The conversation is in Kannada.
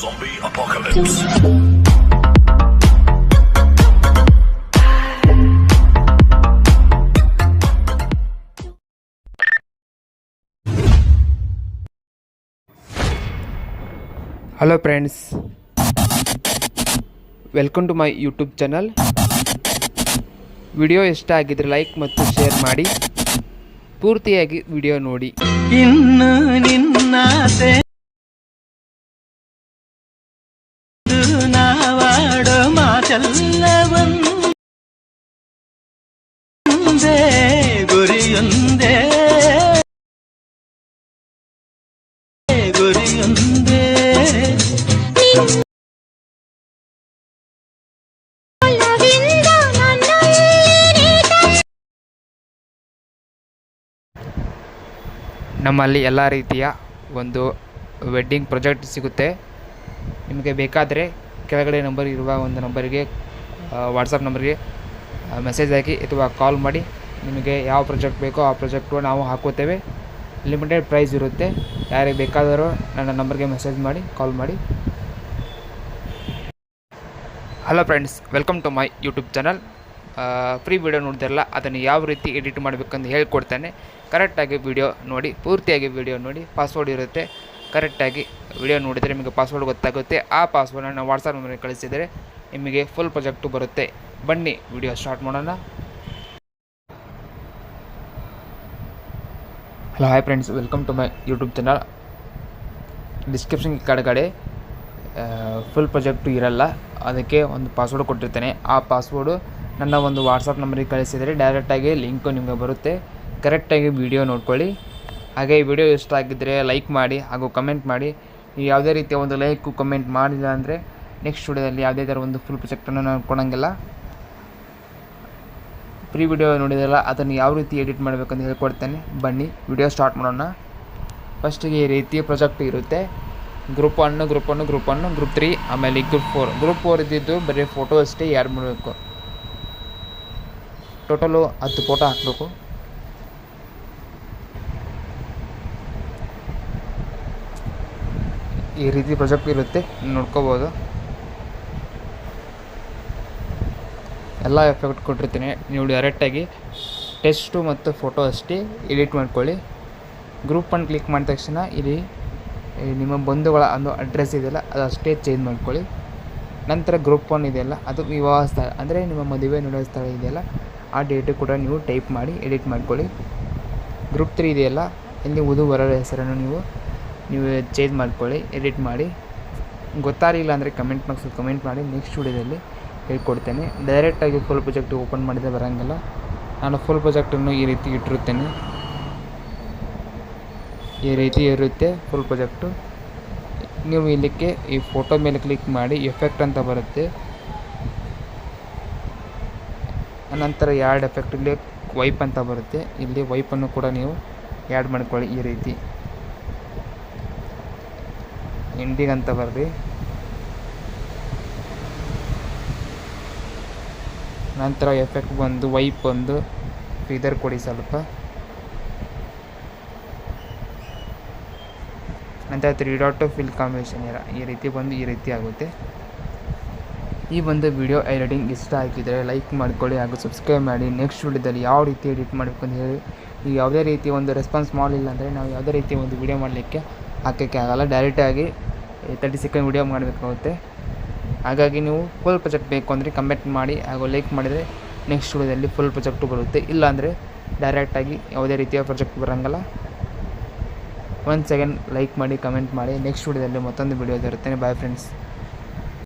Zombie apocalypse. Hello friends, welcome to my YouTube channel. Video ಇಷ್ಟ ಆಗಿದ್ರೆ ಲೈಕ್ ಮತ್ತು ಶೇರ್ ಮಾಡಿ, ಪೂರ್ತಿಯಾಗಿ ವಿಡಿಯೋ ನೋಡಿ. ಇನ್ನು ನಿನ್ನಾಸೆ ನಾವಾಡೋ ಮಾತೆಲ್ಲವೊಂದೇ ಗುರಿಯೊಂದೇ ಗುರಿಯೊಂದೇ. ನಮ್ಮಲ್ಲಿ ಎಲ್ಲ ರೀತಿಯ ಒಂದು ವೆಡ್ಡಿಂಗ್ ಪ್ರಾಜೆಕ್ಟ್ ಸಿಗುತ್ತೆ. ನಿಮಗೆ ಬೇಕಾದರೆ ಕೆಳಗಡೆ ನಂಬರ್ ಇರುವ ಒಂದು ನಂಬರಿಗೆ ವಾಟ್ಸಪ್ ನಂಬರ್ಗೆ ಮೆಸೇಜ್ ಹಾಕಿ ಅಥವಾ ಕಾಲ್ ಮಾಡಿ. ನಿಮಗೆ ಯಾವ ಪ್ರಾಜೆಕ್ಟ್ ಬೇಕೋ ಆ ಪ್ರಾಜೆಕ್ಟು ನಾವು ಹಾಕುತ್ತೇವೆ. ಲಿಮಿಟೆಡ್ ಪ್ರೈಸ್ ಇರುತ್ತೆ. ಯಾರಿಗೆ ಬೇಕಾದರೂ ನನ್ನ ನಂಬರ್ಗೆ ಮೆಸೇಜ್ ಮಾಡಿ, ಕಾಲ್ ಮಾಡಿ. Hello friends, welcome to my YouTube channel. Free video ನೋಡ್ತಿರಲ್ಲ, ಅದನ್ನು ಯಾವ ರೀತಿ ಎಡಿಟ್ ಮಾಡಬೇಕಂತ ಹೇಳ್ಕೊಡ್ತೇನೆ. ಕರೆಕ್ಟಾಗಿ ವಿಡಿಯೋ ನೋಡಿ, ಪೂರ್ತಿಯಾಗಿ ವಿಡಿಯೋ ನೋಡಿ. ಪಾಸ್ವರ್ಡ್ ಇರುತ್ತೆ, ಕರೆಕ್ಟಾಗಿ ವಿಡಿಯೋ ನೋಡಿದರೆ ನಿಮಗೆ ಪಾಸ್ವರ್ಡ್ ಗೊತ್ತಾಗುತ್ತೆ. ಆ ಪಾಸ್ವರ್ಡನ್ನು ವಾಟ್ಸಪ್ ನಂಬರ್ಗೆ ಕಳಿಸಿದರೆ ನಿಮಗೆ ಫುಲ್ ಪ್ರಾಜೆಕ್ಟು ಬರುತ್ತೆ. ಬನ್ನಿ ವಿಡಿಯೋ ಸ್ಟಾರ್ಟ್ ಮಾಡೋಣ. Hello hi friends, welcome to my YouTube channel. Description ಕೆಳಗಡೆ ಫುಲ್ ಪ್ರಾಜೆಕ್ಟು ಇರಲ್ಲ, ಅದಕ್ಕೆ ಒಂದು ಪಾಸ್ವರ್ಡ್ ಕೊಟ್ಟಿರ್ತೇನೆ. ಆ ಪಾಸ್ವರ್ಡು ನನ್ನ ಒಂದು ವಾಟ್ಸಪ್ ನಂಬರಿಗೆ ಕಳಿಸಿದರೆ ಡೈರೆಕ್ಟಾಗಿ ಲಿಂಕು ನಿಮಗೆ ಬರುತ್ತೆ. ಕರೆಕ್ಟಾಗಿ ವಿಡಿಯೋ ನೋಡ್ಕೊಳ್ಳಿ. ಹಾಗೆ ಈ ವಿಡಿಯೋ ಇಷ್ಟ ಆಗಿದ್ದರೆ ಲೈಕ್ ಮಾಡಿ ಹಾಗೂ ಕಮೆಂಟ್ ಮಾಡಿ. ನೀವು ಯಾವುದೇ ರೀತಿಯ ಒಂದು ಲೈಕು ಕಮೆಂಟ್ ಮಾಡಿಲ್ಲ ಅಂದರೆ ನೆಕ್ಸ್ಟ್ ವಿಡಿಯೋದಲ್ಲಿ ಯಾವುದೇ ಥರ ಒಂದು ಫುಲ್ ಪ್ರಾಜೆಕ್ಟನ್ನು ನಾನು ಕೊಡೋಂಗಿಲ್ಲ. ಫ್ರೀ ವಿಡಿಯೋ ನೋಡಿದಲ್ಲ, ಅದನ್ನು ಯಾವ ರೀತಿ ಎಡಿಟ್ ಮಾಡಬೇಕಂತ ಹೇಳ್ಕೊಡ್ತೇನೆ. ಬನ್ನಿ ವಿಡಿಯೋ ಸ್ಟಾರ್ಟ್ ಮಾಡೋಣ. ಫಸ್ಟಿಗೆ ಈ ರೀತಿಯ ಪ್ರಾಜೆಕ್ಟ್ ಇರುತ್ತೆ. ಗ್ರೂಪ್ 1, ಗ್ರೂಪ್ 1, ಗ್ರೂಪ್ 1, ಗ್ರೂಪ್ 3, ಆಮೇಲೆ ಗ್ರೂಪ್ 4. ಗ್ರೂಪ್ 4 ಇದ್ದಿದ್ದು ಬರೀ ಫೋಟೋ ಅಷ್ಟೇ ಯಾರು ಮಾಡಬೇಕು. ಟೋಟಲು 10 ಫೋಟೋ ಹಾಕಬೇಕು. ಈ ರೀತಿ ಪ್ರಾಜೆಕ್ಟ್ ಇರುತ್ತೆ, ನೋಡ್ಕೋಬೋದು. ಎಲ್ಲ ಎಫೆಕ್ಟ್ ಕೊಟ್ಟಿರ್ತೀನಿ. ನೀವು ಡೈರೆಕ್ಟಾಗಿ ಟೆಕ್ಸ್ಟು ಮತ್ತು ಫೋಟೋ ಅಷ್ಟೇ ಎಡಿಟ್ ಮಾಡ್ಕೊಳ್ಳಿ. ಗ್ರೂಪ್ 1 ಕ್ಲಿಕ್ ಮಾಡಿದ ತಕ್ಷಣ ಇಲ್ಲಿ ನಿಮ್ಮ ಬಂಧುಗಳ ಒಂದು ಅಡ್ರೆಸ್ ಇದೆಯಲ್ಲ ಅದು ಅಷ್ಟೇ ಚೇಂಜ್ ಮಾಡ್ಕೊಳ್ಳಿ. ನಂತರ ಗ್ರೂಪ್ 1 ಇದೆಯಲ್ಲ, ಅದು ವಿವಾಹ ಸ್ಥಳ ಅಂದರೆ ನಿಮ್ಮ ಮದುವೆ ನಡೆಯೋ ಸ್ಥಳ ಇದೆಯಲ್ಲ, ಆ ಡೇಟು ಕೂಡ ನೀವು ಟೈಪ್ ಮಾಡಿ ಎಡಿಟ್ ಮಾಡ್ಕೊಳ್ಳಿ. ಗ್ರೂಪ್ 3 ಇದೆಯಲ್ಲ, ಇಲ್ಲಿ ವಧು-ವರರ ಹೆಸರನ್ನು ನೀವು ಚೇಂಜ್ ಮಾಡ್ಕೊಳ್ಳಿ, ಎಡಿಟ್ ಮಾಡಿ. ಗೊತ್ತಾಗಲಿಲ್ಲ ಅಂದರೆ ಕಮೆಂಟ್ ಮಾಡಿ. ನೆಕ್ಸ್ಟ್ ವಿಡಿಯೋದಲ್ಲಿ ಹೇಳ್ಕೊಡ್ತೇನೆ. ಡೈರೆಕ್ಟಾಗಿ ಫುಲ್ ಪ್ರಾಜೆಕ್ಟ್ ಓಪನ್ ಮಾಡಿದರೆ ಬರೋಂಗಿಲ್ಲ. ನಾನು ಫುಲ್ ಪ್ರಾಜೆಕ್ಟನ್ನು ಈ ರೀತಿ ಇಟ್ಟಿರುತ್ತೇನೆ. ಈ ರೀತಿ ಇರುತ್ತೆ ಫುಲ್ ಪ್ರಾಜೆಕ್ಟು. ನೀವು ಇಲ್ಲಿಕ್ಕೆ ಈ ಫೋಟೋ ಮೇಲೆ ಕ್ಲಿಕ್ ಮಾಡಿ, ಎಫೆಕ್ಟ್ ಅಂತ ಬರುತ್ತೆ. ನಂತರ ಎರಡು ಎಫೆಕ್ಟ್ ಇಲ್ಲಿ ವೈಪ್ ಅಂತ ಬರುತ್ತೆ. ಇಲ್ಲಿ ವೈಪನ್ನು ಕೂಡ ನೀವು ಆ್ಯಡ್ ಮಾಡ್ಕೊಳ್ಳಿ. ಈ ರೀತಿ ಎಂಡಿಂಗ್ ಅಂತ ಬರ್ರಿ. ನಂತರ ಎಫೆಕ್ಟ್ ಬಂದು ವೈಪ್ ಬಂದು ಫೀದರ್ ಕೊಡಿ ಸ್ವಲ್ಪ. ನಂತರ 3 ಡಾಟ್ ಫಿಲ್ ಕಾಂಬಿನೇಷನ್ ಈ ರೀತಿ ಬಂದು ಈ ರೀತಿ ಆಗುತ್ತೆ. ಈ ಒಂದು ವಿಡಿಯೋ ಎಡಿಟಿಂಗ್ ಇಷ್ಟ ಆಗಿದ್ದರೆ ಲೈಕ್ ಮಾಡ್ಕೊಳ್ಳಿ ಹಾಗೂ ಸಬ್ಸ್ಕ್ರೈಬ್ ಮಾಡಿ. ನೆಕ್ಸ್ಟ್ ವಿಡಿಯೋದಲ್ಲಿ ಯಾವ ರೀತಿ ಎಡಿಟ್ ಮಾಡಬೇಕು ಅಂತ ಹೇಳಿ. ಈಗ ಯಾವುದೇ ರೀತಿ ಒಂದು ರೆಸ್ಪಾನ್ಸ್ ಮಾಡಲಿಲ್ಲ ಅಂದರೆ ನಾವು ಯಾವುದೇ ರೀತಿ ಒಂದು ವಿಡಿಯೋ ಮಾಡಲಿಕ್ಕೆ ಹಾಕೋಕ್ಕೆ ಆಗಲ್ಲ. ಡೈರೆಕ್ಟಾಗಿ 30 ಸೆಕೆಂಡ್ ವಿಡಿಯೋ ಮಾಡಬೇಕಾಗುತ್ತೆ. ಹಾಗಾಗಿ ನೀವು ಫುಲ್ ಪ್ರಾಜೆಕ್ಟ್ ಬೇಕು ಅಂದರೆ ಕಮೆಂಟ್ ಮಾಡಿ ಹಾಗೂ ಲೈಕ್ ಮಾಡಿದರೆ ನೆಕ್ಸ್ಟ್ ವಿಡಿಯೋದಲ್ಲಿ ಫುಲ್ ಪ್ರಾಜೆಕ್ಟು ಬರುತ್ತೆ. ಇಲ್ಲಾಂದರೆ ಡೈರೆಕ್ಟಾಗಿ ಯಾವುದೇ ರೀತಿಯ ಪ್ರಾಜೆಕ್ಟ್ ಬರೋಂಗಿಲ್ಲ. 1 ಸೆಕೆಂಡ್ ಲೈಕ್ ಮಾಡಿ, ಕಮೆಂಟ್ ಮಾಡಿ. ನೆಕ್ಸ್ಟ್ ವಿಡಿಯೋದಲ್ಲಿ ಮತ್ತೊಂದು ವಿಡಿಯೋ ಇರುತ್ತೇನೆ. Bye friends.